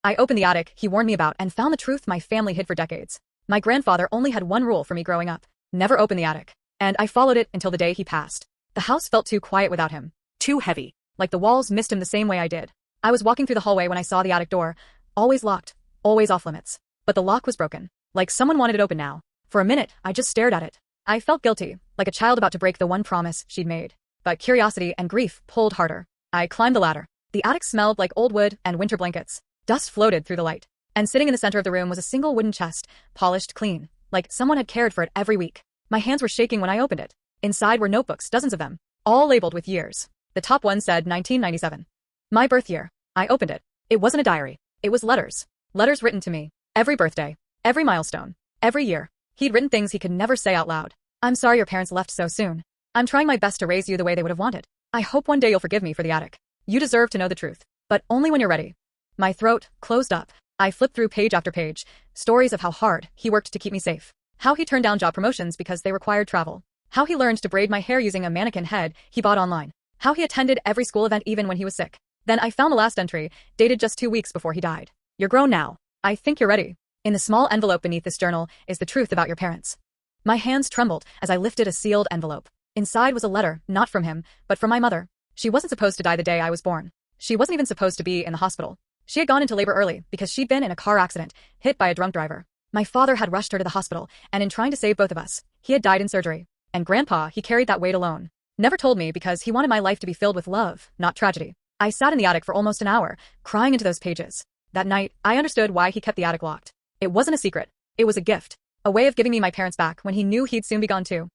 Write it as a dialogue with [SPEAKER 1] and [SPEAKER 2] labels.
[SPEAKER 1] I opened the attic he warned me about and found the truth my family hid for decades. My grandfather only had one rule for me growing up: never open the attic. And I followed it until the day he passed. The house felt too quiet without him. Too heavy. Like the walls missed him the same way I did. I was walking through the hallway when I saw the attic door. Always locked. Always off limits. But the lock was broken. Like someone wanted it open now. For a minute, I just stared at it. I felt guilty, like a child about to break the one promise she'd made. But curiosity and grief pulled harder. I climbed the ladder. The attic smelled like old wood and winter blankets. Dust floated through the light. And sitting in the center of the room was a single wooden chest, polished clean, like someone had cared for it every week. My hands were shaking when I opened it. Inside were notebooks, dozens of them, all labeled with years. The top one said 1997. My birth year. I opened it. It wasn't a diary. It was letters. Letters written to me. Every birthday. Every milestone. Every year. He'd written things he could never say out loud. I'm sorry your parents left so soon. I'm trying my best to raise you the way they would have wanted. I hope one day you'll forgive me for the attic. You deserve to know the truth. But only when you're ready. My throat closed up. I flipped through page after page. Stories of how hard he worked to keep me safe. How he turned down job promotions because they required travel. How he learned to braid my hair using a mannequin head he bought online. How he attended every school event even when he was sick. Then I found the last entry, dated just 2 weeks before he died. You're grown now. I think you're ready. In the small envelope beneath this journal is the truth about your parents. My hands trembled as I lifted a sealed envelope. Inside was a letter, not from him, but from my mother. She wasn't supposed to die the day I was born. She wasn't even supposed to be in the hospital. She had gone into labor early because she'd been in a car accident, hit by a drunk driver. My father had rushed her to the hospital, and in trying to save both of us, he had died in surgery. And Grandpa, he carried that weight alone. Never told me because he wanted my life to be filled with love, not tragedy. I sat in the attic for almost an hour, crying into those pages. That night, I understood why he kept the attic locked. It wasn't a secret. It was a gift. A way of giving me my parents back when he knew he'd soon be gone too.